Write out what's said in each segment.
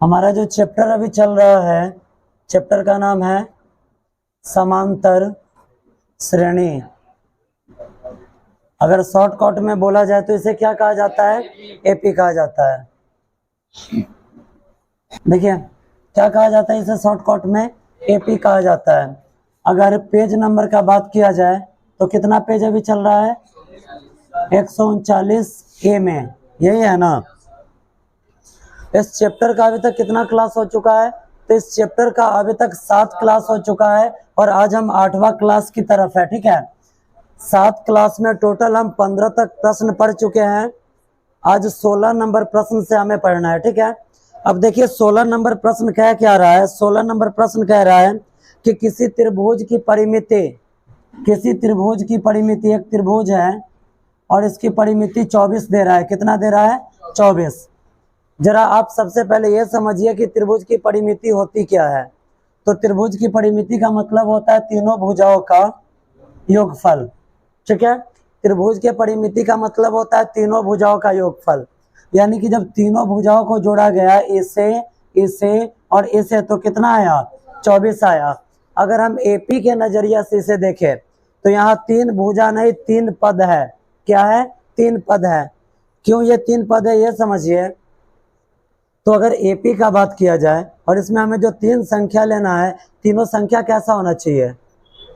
हमारा जो चैप्टर अभी चल रहा है, चैप्टर का नाम है समांतर श्रेणी। अगर शॉर्टकट में बोला जाए तो इसे क्या कहा जाता है? एपी कहा जाता है। देखिए क्या कहा जाता है इसे शॉर्टकट में? एपी कहा जाता है। अगर पेज नंबर का बात किया जाए तो कितना पेज अभी चल रहा है? 139 ए में, यही है ना। इस चैप्टर का अभी तक कितना क्लास हो चुका है? तो इस चैप्टर का अभी तक 7 क्लास हो चुका है और आज हम 8वां क्लास की तरफ है। ठीक है, 7 क्लास में टोटल हम 15 तक प्रश्न पढ़ चुके हैं। आज 16 नंबर प्रश्न से हमें पढ़ना है। ठीक है, अब देखिए 16 नंबर प्रश्न कह क्या रहा है? 16 नंबर प्रश्न कह रहा है कि किसी त्रिभुज की परिमिति, किसी त्रिभुज की परिमिति, एक त्रिभुज है और इसकी परिमिति 24 दे रहा है। कितना दे रहा है? 24। जरा आप सबसे पहले यह समझिए कि त्रिभुज की परिमिति होती क्या है। तो त्रिभुज की परिमिति का मतलब होता है तीनों भुजाओं का योगफल। ठीक है, त्रिभुज के परिमिति का मतलब होता है तीनों भुजाओं का योगफल। यानी कि जब तीनों भुजाओं को जोड़ा गया, इसे, इसे और इसे, तो कितना आया? 24 आया। अगर हम एपी के नजरिया से इसे देखें तो यहाँ 3 भुजा नहीं 3 पद है। क्या है? 3 पद है। क्यों ये 3 पद है ये समझिए। तो अगर एपी का बात किया जाए और इसमें हमें जो 3 संख्या लेना है, तीनों संख्या कैसा होना चाहिए?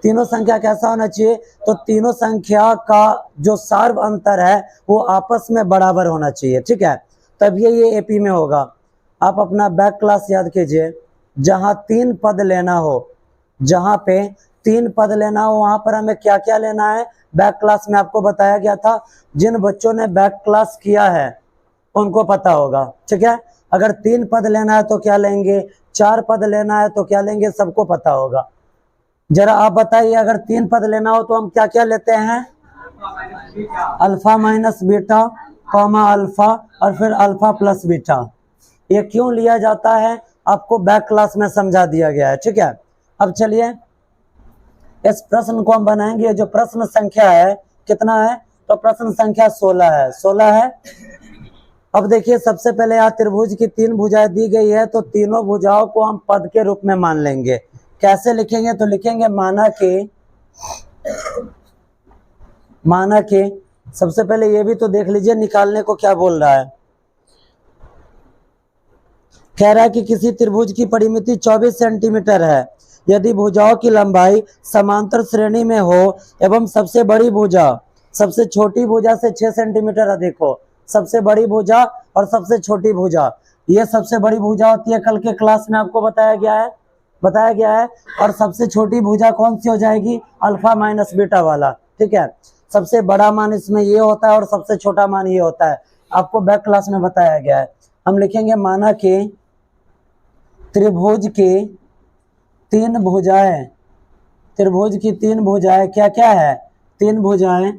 तीनों संख्या कैसा होना चाहिए? तो तीनों संख्या का जो सार्व अंतर है वो आपस में बराबर होना चाहिए। ठीक है, तब ये एपी में होगा। आप अपना बैक क्लास याद कीजिए, जहां 3 पद लेना हो, जहां पे 3 पद लेना हो वहां पर हमें क्या क्या लेना है? बैक क्लास में आपको बताया गया था। जिन बच्चों ने बैक क्लास किया है उनको पता होगा। ठीक है, अगर 3 पद लेना है तो क्या लेंगे, 4 पद लेना है तो क्या लेंगे, सबको पता होगा। जरा आप बताइए, अगर 3 पद लेना हो तो हम क्या क्या लेते हैं? Alpha minus beta, comma alpha और फिर अल्फा प्लस बीटा। ये क्यों लिया जाता है आपको बैक क्लास में समझा दिया गया है। ठीक है, अब चलिए इस प्रश्न को हम बनाएंगे। जो प्रश्न संख्या है कितना है? तो प्रश्न संख्या 16 है। 16 है। अब देखिए सबसे पहले यहाँ त्रिभुज की 3 भुजाएं दी गई है, तो तीनों भुजाओं को हम पद के रूप में मान लेंगे। कैसे लिखेंगे? तो लिखेंगे माना के सबसे पहले ये भी तो देख लीजिए निकालने को क्या बोल रहा है। कह रहा है कि किसी त्रिभुज की परिमिति 24 सेंटीमीटर है यदि भुजाओं की लंबाई समांतर श्रेणी में हो एवं सबसे बड़ी भुजा सबसे छोटी भुजा से 6 सेंटीमीटर अधिक हो। सबसे बड़ी भुजा और सबसे छोटी भुजा, ये सबसे बड़ी भुजा होती है, कल के क्लास में आपको बताया गया है। और सबसे छोटी भुजा कौन सी हो जाएगी? अल्फा माइनस बीटा वाला। ठीक है, सबसे बड़ा मान इसमें ये होता है और सबसे छोटा मान ये होता है, आपको बैक क्लास में बताया गया है। हम लिखेंगे माना कि त्रिभुज की 3 भुजाएं, त्रिभुज की 3 भुजाएं क्या क्या है? 3 भुजाएं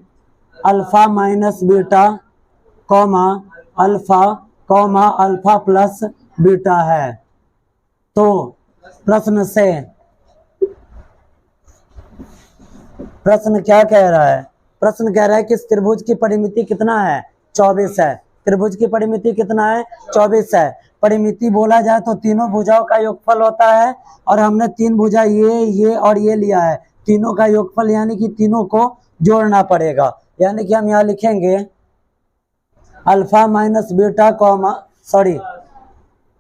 alpha minus beta, comma alpha plus beta है। तो प्रश्न क्या कह रहा है? प्रश्न कह रहा है कि त्रिभुज की परिमिति कितना है? 24 है। त्रिभुज की परिमिति कितना है? 24 है। परिमिति बोला जाए तो तीनों भुजाओं का योगफल होता है और हमने 3 भुजा ये और ये लिया है, तीनों का योगफल, यानी कि तीनों को जोड़ना पड़ेगा। यानी कि हम यहाँ लिखेंगे alpha minus beta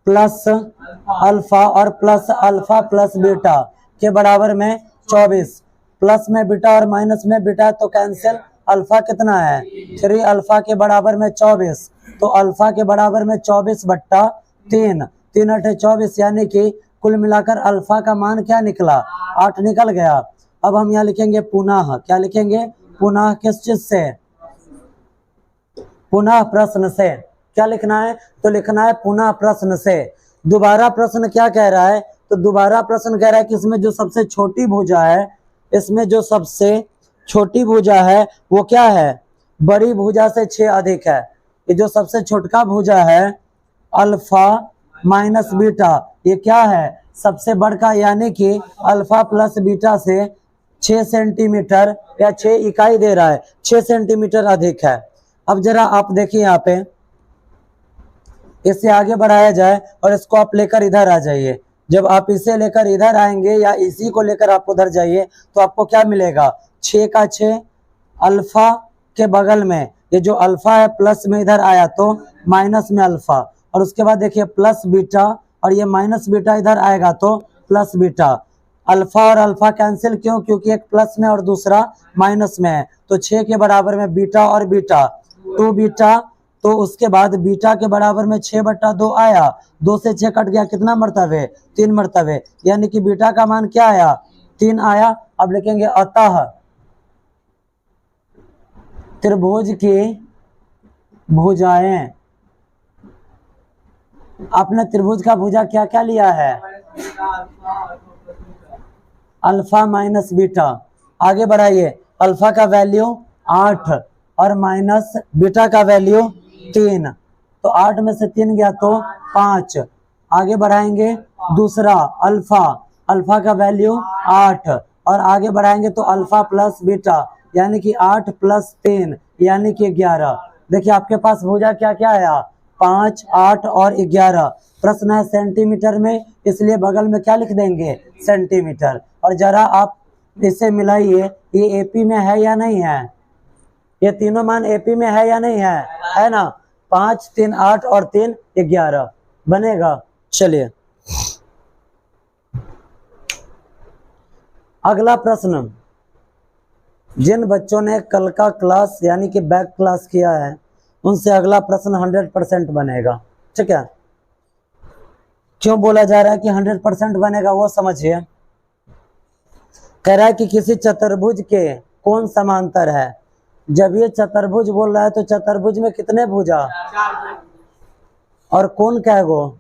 plus alpha और प्लस अल्फा प्लस बीटा के बराबर में 24। प्लस में बीटा और माइनस में बीटा तो कैंसिल। अल्फा कितना है? 3 अल्फा के बराबर में 24, तो अल्फा के बराबर में 24/3, 3 8 24, यानी कि कुल मिलाकर अल्फा का मान क्या निकला? 8 निकल गया। अब हम यहाँ लिखेंगे पुनः, क्या लिखेंगे? पुनः किस चीज से? पुनः प्रश्न से। क्या लिखना है? तो लिखना है पुनः प्रश्न से। दोबारा प्रश्न क्या कह रहा है? तो दोबारा प्रश्न कह रहा है कि इसमें जो सबसे छोटी भुजा है, इसमें जो सबसे छोटी भुजा है वो क्या है? बड़ी भुजा से 6 अधिक है। ये जो सबसे छोटका भुजा है अल्फा माइनस बीटा, ये क्या है? सबसे बड़का, यानी कि अल्फा प्लस बीटा से 6 सेंटीमीटर या 6 इकाई दे रहा है, 6 सेंटीमीटर अधिक है। अब जरा आप देखिए यहाँ पे इसे आगे बढ़ाया जाए और इसको आप लेकर इधर आ जाइए। जब आप इसे लेकर इधर आएंगे या इसी को लेकर आप उधर जाइए तो आपको क्या मिलेगा, 6 का 6, अल्फा के बगल में ये जो अल्फा है प्लस में इधर आया तो माइनस में अल्फा, और उसके बाद देखिए प्लस बीटा, और ये माइनस बीटा इधर आएगा तो प्लस बीटा। अल्फा और अल्फा कैंसिल, क्यों, क्योंकि एक प्लस में और दूसरा माइनस में है। तो 6 के बराबर में बीटा और बीटा 2 बीटा, तो उसके बाद बीटा के बराबर में 6/2 आया, 2 से 6 कट गया, कितना मर्तबे, 3 मर्तबे, यानी कि बीटा का मान क्या आया, 3 आया। अब लिखेंगे अतः त्रिभुज की भुजाएं, आपने त्रिभुज का भुजा क्या क्या लिया है, अल्फा माइनस बीटा। आगे बढ़ाइए, अल्फा का वैल्यू 8 और माइनस बीटा का वैल्यू 3, तो 8 में से 3 गया तो 5। आगे बढ़ाएंगे दूसरा अल्फा, अल्फा का वैल्यू 8 और आगे बढ़ाएंगे तो अल्फा प्लस बीटा, यानी कि 8 + 3 यानी कि 11। देखिए आपके पास भुजा क्या क्या आया, 5, 8 और 11। प्रश्न है सेंटीमीटर में, इसलिए बगल में क्या लिख देंगे, सेंटीमीटर। और जरा आप इसे मिलाइए, ये एपी में है या नहीं है, ये तीनों मान एपी में है या नहीं है ना। 5, 3, 8 और 3, 11 बनेगा। चलिए अगला प्रश्न, जिन बच्चों ने कल का क्लास यानी कि बैक क्लास किया है उनसे अगला प्रश्न 100% बनेगा। ठीक है, क्यों बोला जा रहा है कि 100% बनेगा वो समझिए। कह रहा है कि किसी चतुर्भुज के कौन समांतर है। जब ये चतुर्भुज बोल रहा है तो चतुर्भुज में कितने भुजा और कोण क्या गो,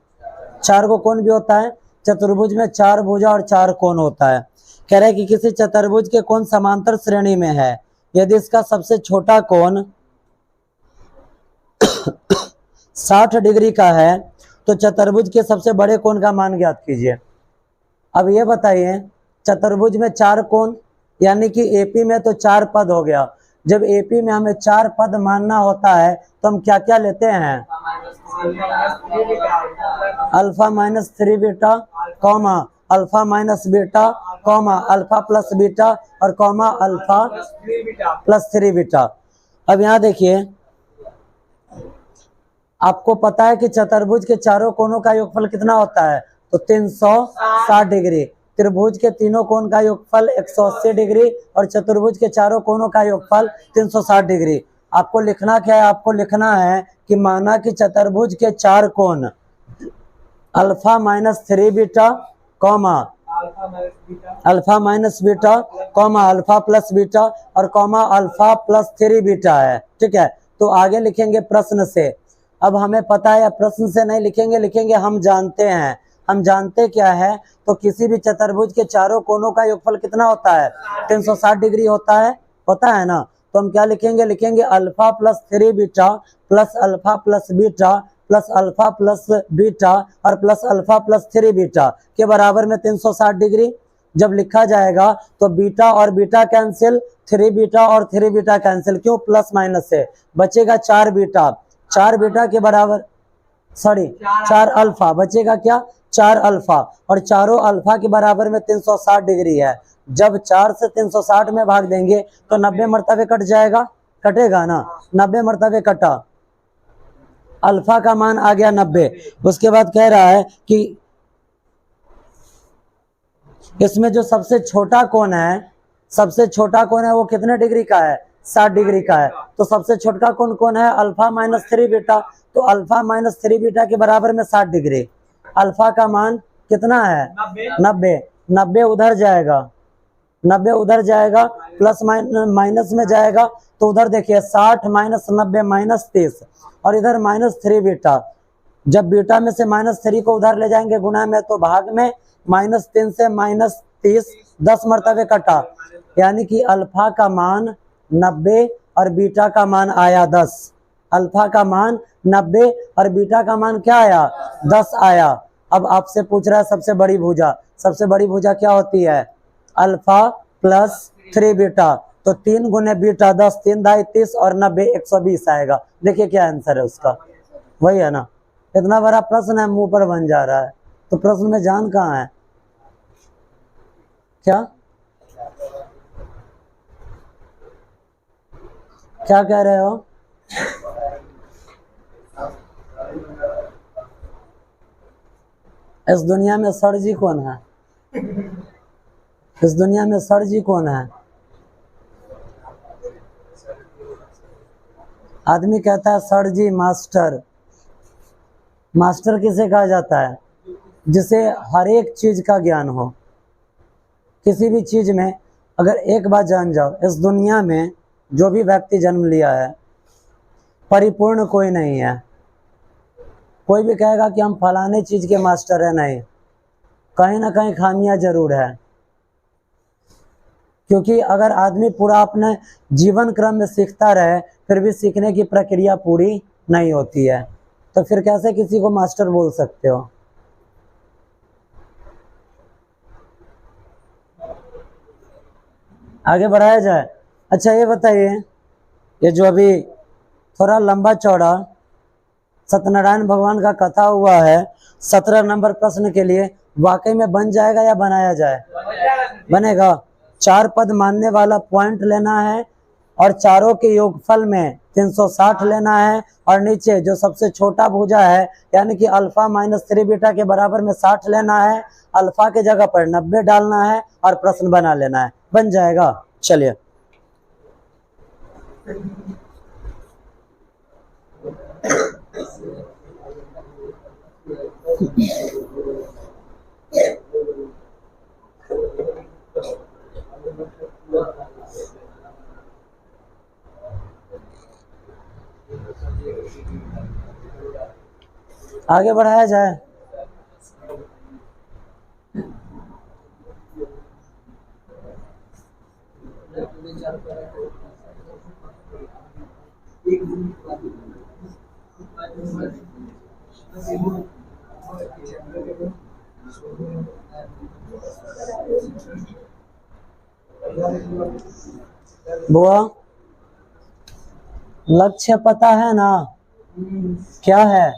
4 गो कोण भी होता है। चतुर्भुज में 4 भुजा और 4 कोण होता है। कह रहा है कि किसी चतुर्भुज के कोण समांतर श्रेणी में है, यदि इसका सबसे छोटा कोण 60 डिग्री का है तो चतुर्भुज के सबसे बड़े कोण का मान ज्ञात कीजिए। अब ये बताइए, चतुर्भुज में 4 कोण यानी कि एपी में तो 4 पद हो गया। जब एपी में हमें 4 पद मानना होता है तो हम क्या क्या लेते हैं, alpha minus 3 beta, comma alpha minus beta, comma alpha plus beta और कॉमा अल्फा प्लस 3 बीटा। अब यहाँ देखिए, आपको पता है कि चतुर्भुज के चारों कोणों का योगफल कितना होता है, तो 360 डिग्री। त्रिभुज के तीनों कोण का योगफल 180 डिग्री और चतुर्भुज के चारों कोणों का योगफल 360 डिग्री। आपको लिखना क्या है, आपको लिखना है कि माना कि चतुर्भुज के 4 कोण alpha minus 3 beta, comma alpha minus beta, comma alpha plus beta और कॉमा अल्फा प्लस 3 बीटा है। ठीक है, तो आगे लिखेंगे प्रश्न से। अब हमें पता है, प्रश्न से नहीं लिखेंगे, लिखेंगे हम जानते हैं। हम जानते क्या है, तो किसी भी चतुर्भुज के चारों कोणों का योगफल कितना होता है, 360 डिग्री होता है ना। तो हम क्या लिखेंगे, लिखेंगे alpha plus 3 beta plus alpha plus beta plus alpha plus beta और प्लस अल्फा प्लस 3 बीटा के बराबर में 360 डिग्री। जब लिखा जाएगा तो बीटा और बीटा कैंसिल, 3 बीटा और 3 बीटा कैंसिल, क्यों, प्लस माइनस से बचेगा 4 बीटा। 4 बीटा के बराबर 4 अल्फा बचेगा, क्या, 4 अल्फा, और चारों अल्फा के बराबर में 360 डिग्री है। जब 4 से 360 में भाग देंगे तो 90 मर्तबे कट जाएगा, कटेगा ना, 90 मर्तबे कटा, अल्फा का मान आ गया 90। उसके बाद कह रहा है कि इसमें जो सबसे छोटा कोण है वो कितने डिग्री का है, 60 डिग्री का है। तो सबसे छोटा कोण कौन है, अल्फा माइनस 3 बीटा। तो अल्फा माइनस 3 बीटा के बराबर में 60 डिग्री। अल्फा का मान कितना है, 90। 90 उधर जाएगा, 90 उधर जाएगा, प्लस माइनस में जाएगा तो उधर देखिए 60 माइनस 90 माइनस 30 और इधर माइनस 3 बीटा। जब बीटा में से माइनस 3 को उधर ले जाएंगे गुणा में तो भाग में, -3 से -30 10 मर्तबे कटा, यानी कि अल्फा का मान 90 और बीटा का मान आया 10। अल्फा का मान 90 और बीटा का मान क्या आया, 10 आया। अब आपसे पूछ रहा है सबसे बड़ी भुजा, सबसे बड़ी भुजा क्या होती है, अल्फा प्लस 3 बीटा। तो 3 गुने बीटा 10, 3 × 30 और 90 120 आएगा। देखिए क्या आंसर है उसका, वही है ना, इतना बड़ा प्रश्न है, मुंह पर बन जा रहा है, तो प्रश्न में जान कहाँ है? क्या क्या कह रहे हो? इस दुनिया में सर जी कौन है? इस दुनिया में सर जी कौन है? आदमी कहता है सर जी, मास्टर। मास्टर किसे कहा जाता है? जिसे हर एक चीज का ज्ञान हो। किसी भी चीज में अगर एक बात जान जाओ, इस दुनिया में जो भी व्यक्ति जन्म लिया है, परिपूर्ण कोई नहीं है। कोई भी कहेगा कि हम फलाने चीज के मास्टर है, नहीं, कहीं ना कहीं खामियां जरूर है। क्योंकि अगर आदमी पूरा अपने जीवन क्रम में सीखता रहे फिर भी सीखने की प्रक्रिया पूरी नहीं होती है, तो फिर कैसे किसी को मास्टर बोल सकते हो? आगे बढ़ाया जाए। अच्छा ये बताइए, ये जो अभी थोड़ा लंबा चौड़ा सत्यनारायण भगवान का कथा हुआ है, 17 नंबर प्रश्न के लिए वाकई में बन जाएगा या बनाया जाए? बनेगा। 4 पद मानने वाला पॉइंट लेना है और चारों के योगफल में 360 लेना है, और नीचे जो सबसे छोटा भुजा है यानी कि अल्फा माइनस 3 बीटा के बराबर में 60 लेना है, अल्फा के जगह पर 90 डालना है और प्रश्न बना लेना है। बन जाएगा। चलिए आगे बढ़ाया जाए। बुआ, लक्ष्य पता है ना? क्या है?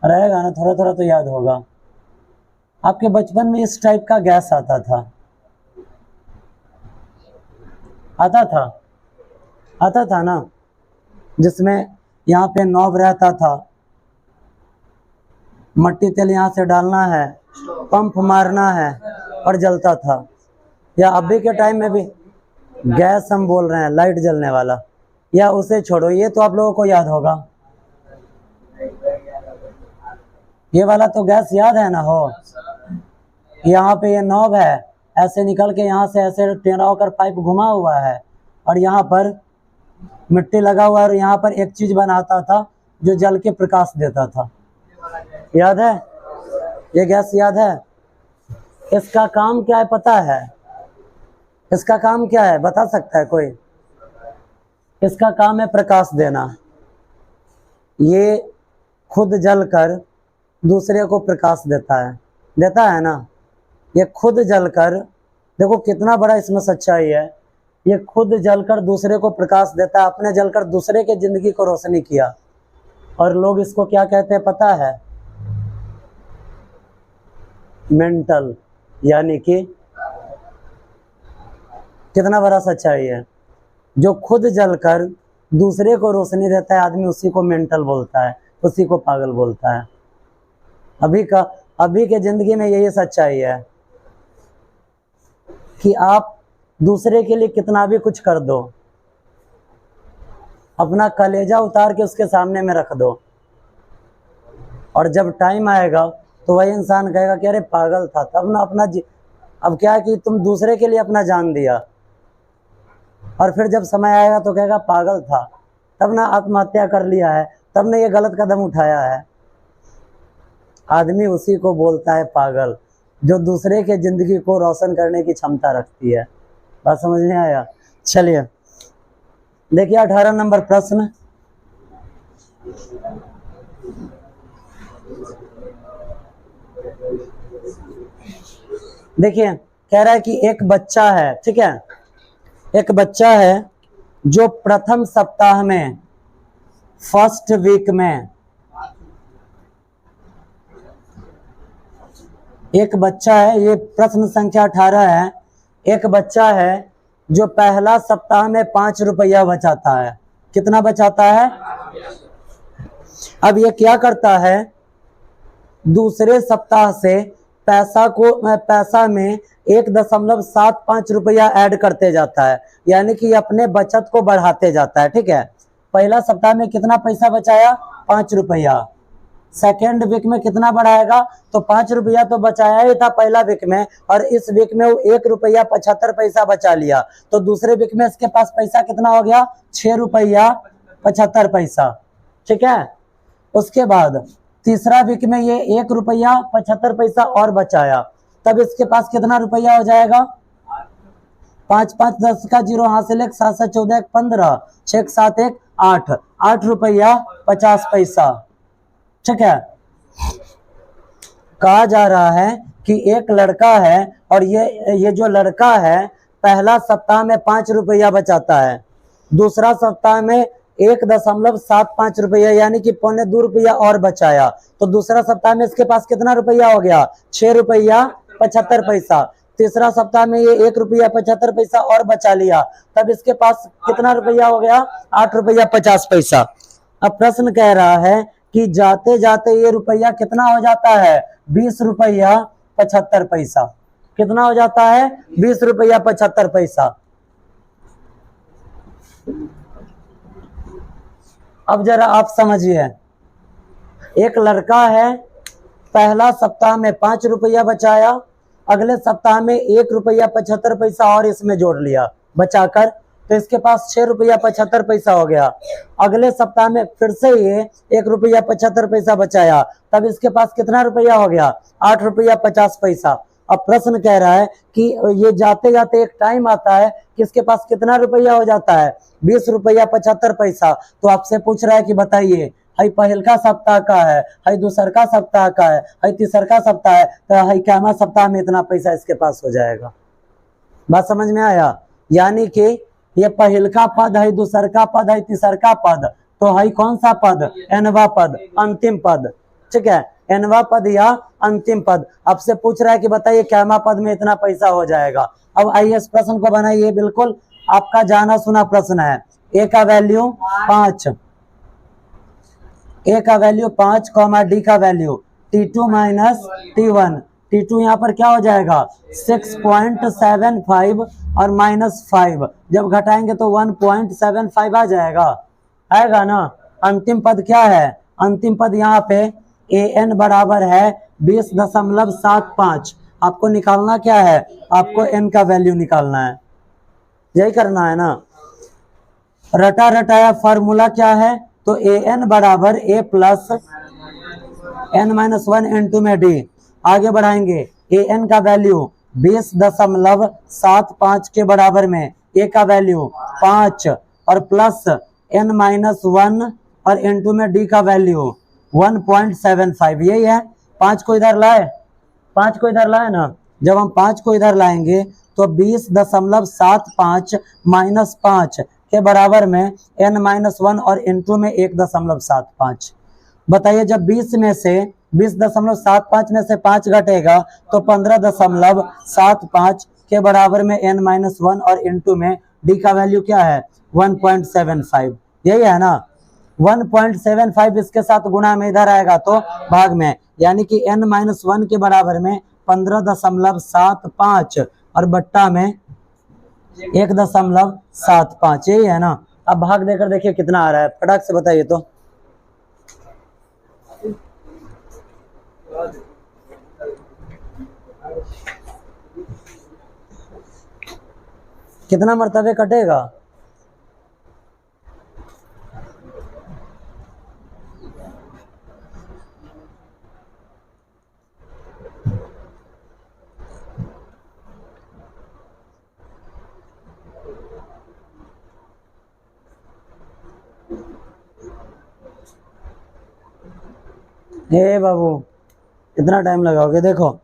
रहेगा ना, थोड़ा थोड़ा तो याद होगा। आपके बचपन में इस टाइप का गैस आता था? आता था? आता था ना, जिसमें यहाँ पे नॉब रहता था, मट्टी तेल यहाँ से डालना है, पंप मारना है और जलता था। या अभी के टाइम में भी गैस हम बोल रहे हैं, लाइट जलने वाला, या उसे छोड़ो, ये तो आप लोगों को याद होगा। ये वाला तो गैस याद है ना? हो, यहाँ पे ये नॉब है, ऐसे निकल के यहाँ से ऐसे टेढ़ा होकर पाइप घुमा हुआ है और यहाँ पर मिट्टी लगा हुआ है और यहाँ पर एक चीज बनाता था जो जल के प्रकाश देता था। याद है? ये गैस याद है? इसका काम क्या है पता है? इसका काम क्या है बता सकता है कोई? इसका काम है प्रकाश देना। ये खुद जलकर दूसरे को प्रकाश देता है ना। ये खुद जलकर, देखो कितना बड़ा इसमें सच्चाई है, ये खुद जलकर दूसरे को प्रकाश देता है, अपने जलकर दूसरे के जिंदगी को रोशनी किया। और लोग इसको क्या कहते हैं पता है? मेंटल। यानी कि कितना बड़ा सच्चाई है, जो खुद जलकर दूसरे को रोशनी देता है आदमी उसी को मेंटल बोलता है, उसी को पागल बोलता है। अभी के जिंदगी में यही सच्चाई है कि आप दूसरे के लिए कितना भी कुछ कर दो, अपना कलेजा उतार के उसके सामने में रख दो, और जब टाइम आएगा तो वही इंसान कहेगा कि अरे पागल था तब ना, अब क्या है कि तुम दूसरे के लिए अपना जान दिया, और फिर जब समय आएगा तो कहेगा पागल था तब ना, आत्महत्या कर लिया है तब ने ये गलत कदम उठाया है। आदमी उसी को बोलता है पागल जो दूसरे के जिंदगी को रोशन करने की क्षमता रखती है। बात समझ में आया? चलिए देखिए 18 नंबर प्रश्न। देखिए कह रहा है कि एक बच्चा है, ठीक है, एक बच्चा है जो प्रथम सप्ताह में, फर्स्ट वीक में, एक बच्चा है, ये प्रश्न संख्या 18 है। एक बच्चा है जो पहला सप्ताह में 5 रुपया बचाता है। कितना बचाता है? अब ये क्या करता है, दूसरे सप्ताह से पैसा में 1.75 रुपया ऐड करते जाता है, यानी कि अपने बचत को बढ़ाते जाता है। ठीक है, पहला सप्ताह में कितना पैसा बचाया? 5 रुपया। सेकेंड वीक में कितना बढ़ाएगा? तो 5 रुपया तो बचाया ही था पहला वीक में, और इस वीक में वो 1 रुपया 75 पैसा बचा लिया, तो दूसरे वीक में इसके पास पैसा कितना हो गया? 6 रुपया 75 पैसा। ठीक है, उसके बाद तीसरा वीक में ये 1 रुपया 75 पैसा और बचाया, तब इसके पास कितना रुपया हो जाएगा? 5 5 10 का 0 हासिल 1 7 7 14 1 15 6 7 1 8 8 रुपया 50 पैसा। ठीक है, कहा जा रहा है कि एक लड़का है और ये जो लड़का है पहला सप्ताह में 5 रुपया बचाता है, दूसरा सप्ताह में 1.75 रुपया यानी कि 1.25 रुपया और बचाया, तो दूसरा सप्ताह में इसके पास कितना रुपया हो गया? 6 रुपया 75 पैसा। तीसरा सप्ताह में ये 1 रुपया 75 पैसा और बचा लिया, तब इसके पास कितना रुपया हो गया? 8 रुपया 50 पैसा। अब प्रश्न कह रहा है कि जाते जाते ये रुपया कितना हो जाता है? 20 रुपया 75 पैसा। कितना हो जाता है? 20 रुपया 75 पैसा। अब जरा आप समझिए, एक लड़का है पहला सप्ताह में 5 रुपया बचाया, अगले सप्ताह में 1 रुपया 75 पैसा और इसमें जोड़ लिया बचाकर, तो इसके पास 6 रुपया 75 पैसा हो गया। अगले सप्ताह में फिर से ये 1 रुपया 75 पैसा बचाया, तब इसके पास कितना रुपया हो गया? 8 रुपया 50 पैसा। अब प्रश्न कह रहा है कि ये जाते जाते एक टाइम आता है कि इसके पास कितना रुपया हो जाता है? 20 रुपया 75 पैसा। तो आपसे पूछ रहा है कि बताइए, हई पहलका सप्ताह का है, हई दूसरका सप्ताह का है, हई तीसरका सप्ताह है, तो हई कैमा सप्ताह में इतना पैसा इसके पास हो जाएगा। बात समझ में आया? यानी कि ये पहलका पद है, दूसरका पद है, तीसरका पद, तो है कौन सा पद? एनवा पद, अंतिम पद। ठीक है, एनवा पद या अंतिम पद। आपसे पूछ रहा है कि बताइए कैमा पद में इतना पैसा हो जाएगा। अब आइए इस प्रश्न को बनाइए, बिल्कुल आपका जाना सुना प्रश्न है। ए का वैल्यू 5, ए का वैल्यू 5 कॉमा डी का value T2 minus T1। T2 यहाँ पर क्या हो जाएगा? 6.75 और -5, जब घटाएंगे तो 1.75 आ जाएगा, आएगा ना। अंतिम पद क्या है? अंतिम पद यहाँ पे an बराबर है 20.75। आपको निकालना क्या है? आपको n का वैल्यू निकालना है, यही करना है ना। रटा रटाया फॉर्मूला क्या है? तो an बराबर a प्लस n-1 इंटू में d। आगे बढ़ाएंगे, an का वैल्यू 20.75 के बराबर में a का वैल्यू 5 और प्लस n-1 और इंटू में d का वैल्यू 1.75। यही है। 5 को इधर लाए, 5 को इधर लाए ना। जब हम 5 को इधर लाएंगे तो 20.75 -5 के बराबर में n-1 और इंटू में 1.75। बताइए, जब 20.75 में से 5 घटेगा तो 15.75 के बराबर में n-1 और इंटू में d का वैल्यू क्या है? 1.75। यही है ना। 1.75 इसके साथ गुणा में इधर आएगा तो भाग में, यानी कि n-1 के बराबर में 15.75 और बट्टा में 1.75। यही है ना। अब भाग देकर देखिए कितना आ रहा है, फटाक से बताइए तो। कितना मर्तबे कटेगा? हे बाबू इतना टाइम लगाओगे? देखो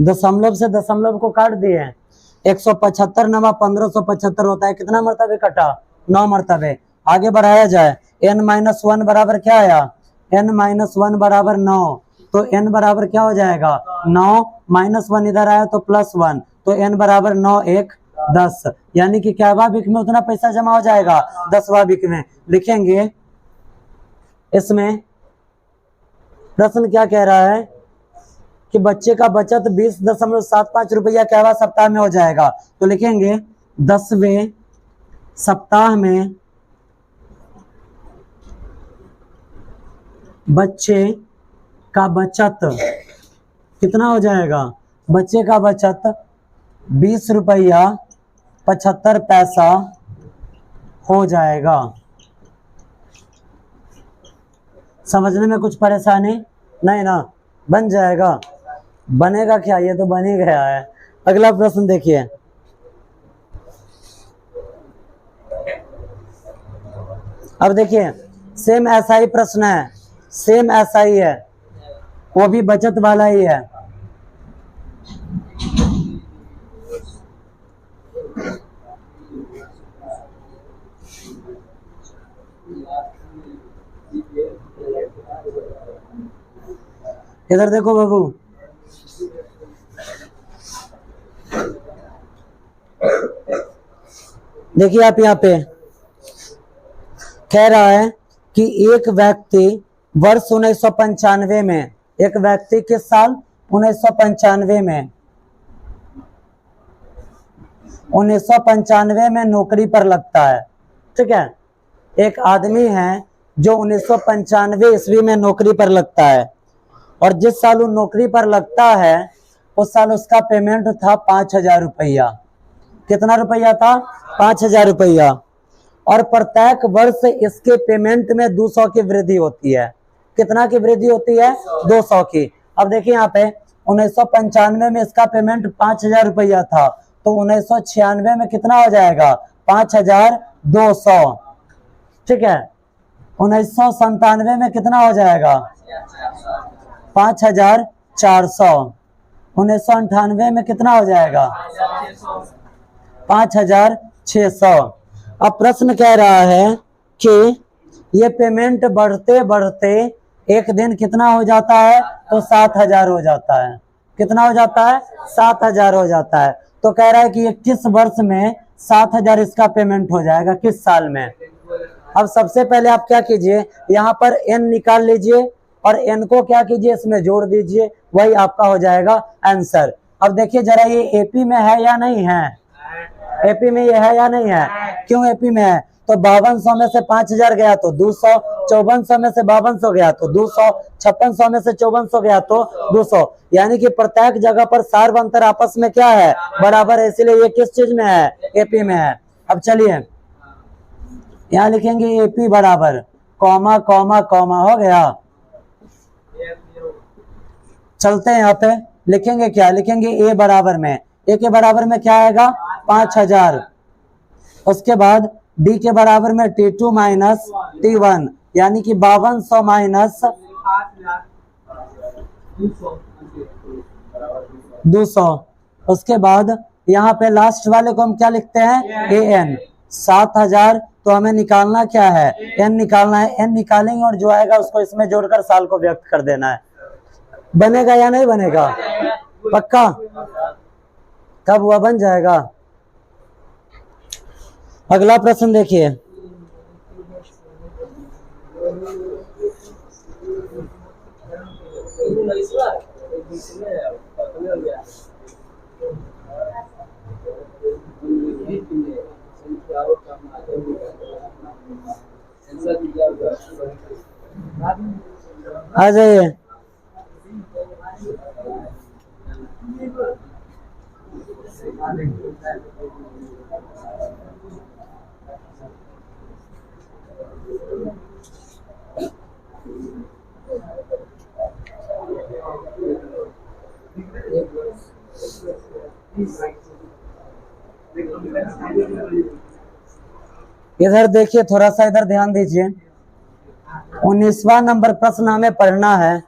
दशमलव से दशमलव को काट दिए, 175 नमा 1575 होता है, कितना मरतबे कटा? 9 मरतबे। आगे बढ़ाया जाए, n-1 बराबर क्या आया? n-1 बराबर 9, तो n बराबर क्या हो जाएगा? 9 -1 इधर आया तो +1, तो n बराबर 9 1 10, यानी कि क्या बिक में उतना पैसा जमा हो जाएगा? 10वां बिक में। लिखेंगे इसमें प्रश्न क्या कह रहा है कि बच्चे का बचत 20.75 रुपया क्या सप्ताह में हो जाएगा, तो लिखेंगे 10वें सप्ताह में बच्चे का बचत कितना हो जाएगा? बच्चे का बचत 20 रुपया 75 पैसा हो जाएगा। समझने में कुछ परेशानी नहीं ना? बन जाएगा? बनेगा क्या? ये तो बन ही गया है। अगला प्रश्न देखिए, अब देखिए सेम ऐसा ही प्रश्न है, सेम ऐसा ही है, वो भी बचत वाला ही है। इधर देखो बाबू, देखिए आप यहाँ पे कह रहा है कि एक व्यक्ति वर्ष 1995 में, एक व्यक्ति किस साल? 1995 में, 1995 में नौकरी पर लगता है। ठीक है, एक आदमी है जो 1995 ईस्वी में नौकरी पर लगता है, और जिस साल वो नौकरी पर लगता है उस साल उसका पेमेंट था 5000 रुपया। कितना रुपया था? 5000 रुपया। और प्रत्येक वर्ष इसके पेमेंट में 200 की वृद्धि होती है। कितना की वृद्धि होती है? 200 की। अब देखिए यहाँ पे 1995 में इसका पेमेंट 5000 रुपया था, तो 1996 में कितना हो जाएगा? 5200। ठीक है, 1997 में कितना हो जाएगा? 5400। 1998 में कितना हो जाएगा? 5600। अब प्रश्न कह रहा है कि ये पेमेंट बढ़ते बढ़ते एक दिन कितना हो जाता है? तो 7000 हो जाता है। कितना हो जाता है? 7000 हो जाता है। तो कह रहा है कि 21 वर्ष में 7000 इसका पेमेंट हो जाएगा। किस साल में? अब सबसे पहले आप क्या कीजिए, यहाँ पर n निकाल लीजिए और n को क्या कीजिए, इसमें जोड़ दीजिए, वही आपका हो जाएगा आंसर। अब देखिए जरा ये एपी में है या नहीं है? एपी में ये है या नहीं है? क्यों एपी में है? तो 5200 में से 5000 गया तो 200, 5400 में से 5200 गया तो 200, 5600 में से 5400 गया तो 200, यानी कि प्रत्येक जगह पर सार्व अंतर आपस में क्या है? बराबर है, इसीलिए ये किस चीज में है? एपी में है। अब चलिए यहाँ लिखेंगे एपी बराबर कॉमा कॉमा कॉमा, हो गया। चलते हैं यहाँ पे, लिखेंगे क्या? लिखेंगे ए बराबर में, ए के बराबर में क्या आएगा? 5000। उसके बाद डी के बराबर में T2 माइनस T1, यानी कि 5200 माइनस 200। उसके बाद यहाँ पे लास्ट वाले को हम क्या लिखते हैं? AN 7000। तो हमें निकालना क्या है? n निकालना है। n निकालेंगे और जो आएगा उसको इसमें जोड़कर साल को व्यक्त कर देना है। बनेगा या नहीं बनेगा? पक्का? कब हुआ? बन जाएगा। अगला प्रश्न देखिए, आ जाइए। इधर देखिए, थोड़ा सा इधर ध्यान दीजिए। 19वां नंबर प्रश्न हमें पढ़ना है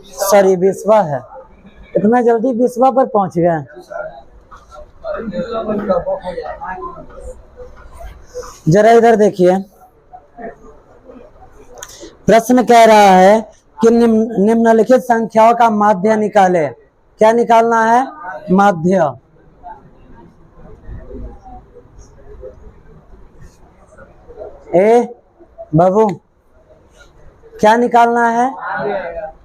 सॉरी 20वां है, इतना जल्दी 20वां पर पहुंच गए। जरा इधर देखिए, प्रश्न कह रहा है कि निम्नलिखित संख्याओं का माध्य निकाले। क्या निकालना है? माध्य। बाबू क्या निकालना है?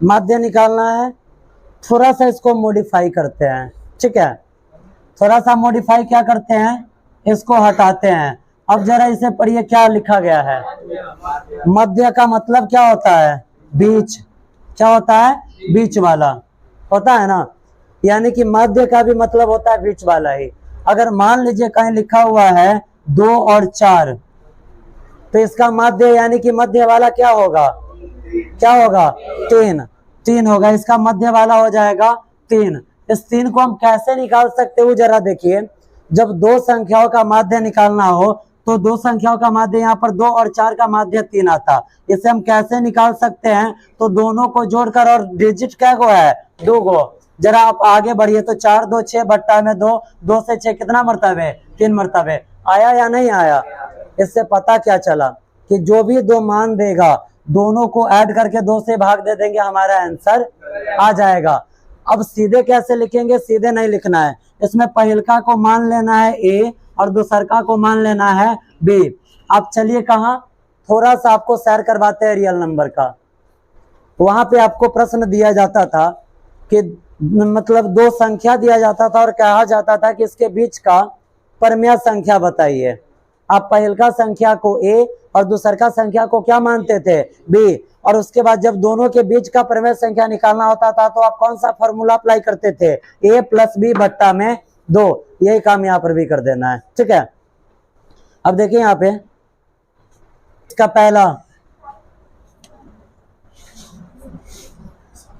माध्य निकालना है। थोड़ा सा इसको मॉडिफाई करते हैं, ठीक है, थोड़ा सा मॉडिफाई क्या करते हैं, इसको हटाते हैं। अब जरा इसे पढ़िए, क्या लिखा गया है। मध्य का मतलब क्या होता है? बीच। क्या होता है? बीच वाला होता है ना, यानी कि मध्य का भी मतलब होता है बीच वाला ही। अगर मान लीजिए कहीं लिखा हुआ है 2 और 4, तो इसका मध्य यानी कि मध्य वाला क्या होगा? क्या होगा? 3 होगा, इसका मध्य वाला हो जाएगा 3। इस 3 को हम कैसे निकाल सकते हो, जरा देखिए। जब दो संख्याओं का माध्य निकालना हो तो दो संख्याओं का माध्य, यहाँ पर 2 और 4 का माध्य 3 आता। इसे हम कैसे निकाल सकते हैं? तो दोनों को जोड़कर, और डिजिट क्या को है? 2 को। जरा आप आगे बढ़िए, तो 4 2 6 बट्टा में 2, 2 से 6 कितना मर्तबे? 3 मर्तबे। आया या नहीं आया? इससे पता क्या चला कि जो भी दो मान देगा, दोनों को ऐड करके 2 से भाग दे देंगे, हमारा आंसर आ जाएगा। अब सीधे कैसे लिखेंगे? सीधे नहीं लिखना है, इसमें पहिलका को मान लेना है ए और दूसरका को मान लेना है बी। आप चलिए कहाँ, थोड़ा सा आपको सैर करवाते हैं रियल नंबर का। वहां पे आपको प्रश्न दिया जाता था कि मतलब दो संख्या दिया जाता था और कहा जाता था कि इसके बीच का परमेय संख्या बताइए। आप पहिलका संख्या को ए और दूसरका संख्या को क्या मानते थे? बी। और उसके बाद जब दोनों के बीच का परमेय संख्या निकालना होता था तो आप कौन सा फॉर्मूला अप्लाई करते थे? ए प्लस बी बट्टा में 2। यही काम यहाँ पर भी कर देना है, ठीक है। अब देखिए यहाँ पे इसका पहला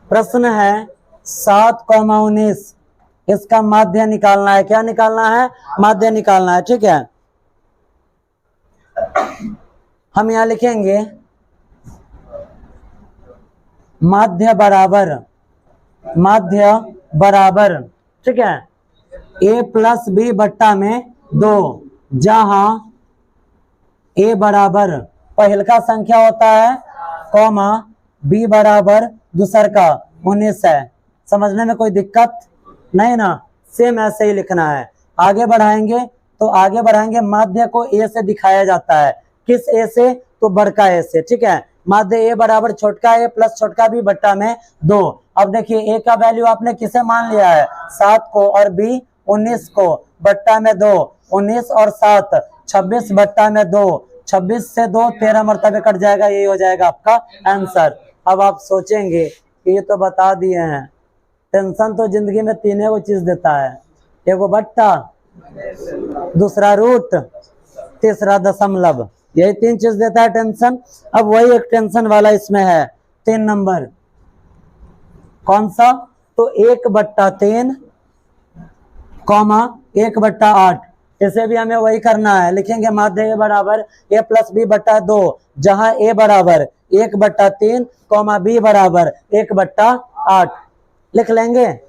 प्रश्न है 7,19, इसका माध्य निकालना है। क्या निकालना है? माध्य निकालना है, ठीक है। हम यहां लिखेंगे माध्य बराबर, ठीक है, ए प्लस बी बट्टा में 2, जहां ए बराबर पहिलका संख्या होता है, कॉमा बी बराबर दूसर का 19 है। समझने में कोई दिक्कत नहीं ना? सेम ऐसे ही लिखना है। आगे बढ़ाएंगे तो आगे बढ़ाएंगे, माध्य को ए से दिखाया जाता है। किस ए से? तो बड़का ए से, ठीक है। माध्य ए बराबर छोटका ए प्लस छोटका बी बट्टा में 2। अब देखिए ए का वैल्यू आपने किसे मान लिया है? 7 को, और बी 19 को, बट्टा में 2। 19 और 7 26 बट्टा में 2। 26 से 2 13 मरतबे कट जाएगा, यही हो जाएगा आपका आंसर। अब आप सोचेंगे कि ये तो बता दिए हैं, टेंशन तो जिंदगी में 3 चीज देता है, एगो बट्टा, दूसरा रूट, तीसरा दशमलव, यही 3 चीज देता है टेंशन। अब वही एक टेंशन वाला इसमें है 3 नंबर। कौन सा? तो 1/3 कॉमा 1/8, इसे भी हमें वही करना है। लिखेंगे माध्य ए बराबर ए प्लस बी बट्टा 2, जहां ए बराबर 1/3 कॉमा बी बराबर 1/8 लिख लेंगे।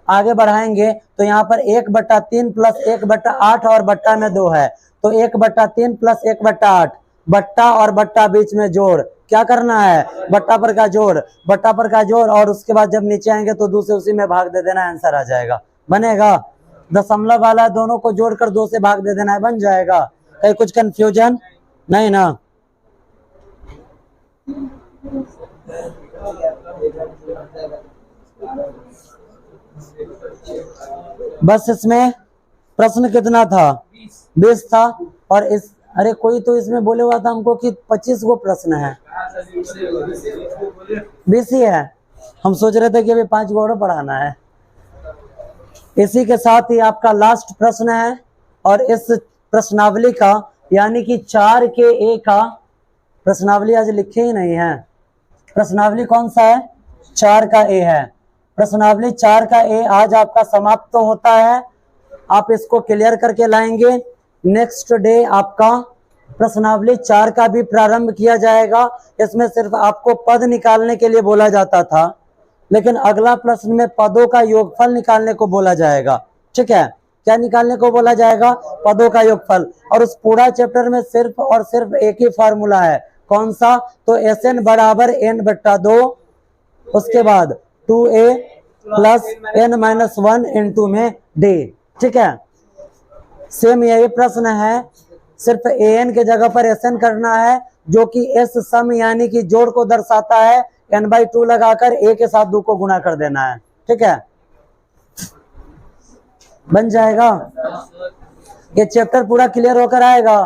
आगे बढ़ाएंगे तो यहाँ पर 1/3 प्लस 1/8 और बट्टा में 2 है, तो 1/3 प्लस 1/8, बट्टा और बट्टा बीच में जोड़। क्या करना है? बट्टा पर का जोड़, बट्टा पर का जोड़, और उसके बाद जब नीचे आएंगे तो 2 से उसी में भाग दे देना, आंसर आ जाएगा, बनेगा। दशमलव वाला दोनों को जोड़कर 2 से भाग दे देना है, बन जाएगा। कहीं कुछ कंफ्यूजन नहीं ना? बस इसमें प्रश्न कितना था? 20 था। और इस, अरे कोई तो इसमें बोले हुआ था हमको कि 25 गो प्रश्न है। 20 ही है, हम सोच रहे थे कि अभी 5 गो और पढ़ाना है। इसी के साथ ही आपका लास्ट प्रश्न है, और इस प्रश्नावली का यानी कि 4 के ए का प्रश्नावली आज लिखे ही नहीं है। प्रश्नावली कौन सा है? 4 का ए है। प्रश्नावली 4 का ए आज आपका समाप्त तो होता है। आप इसको क्लियर करके लाएंगे, नेक्स्ट डे आपका प्रश्नावली 4 का भी प्रारंभ किया जाएगा। इसमें सिर्फ आपको पद निकालने के लिए बोला जाता था लेकिन अगला प्रश्न में पदों का योगफल निकालने को बोला जाएगा। ठीक है, क्या निकालने को बोला जाएगा? पदों का योगफल। और उस पूरा चैप्टर में सिर्फ और सिर्फ एक ही फार्मूला है, कौन सा? तो Sn बराबर n/2, उसके बाद 2a प्लस n-1 इंटू में d। ठीक है, सेम यही प्रश्न है, सिर्फ an के जगह पर Sn करना है, जो कि s सम यानी कि जोड़ को दर्शाता है। n/2 लगाकर a के साथ 2 को गुणा कर देना है। ठीक है, बन जाएगा। ये चैप्टर पूरा क्लियर होकर आएगा।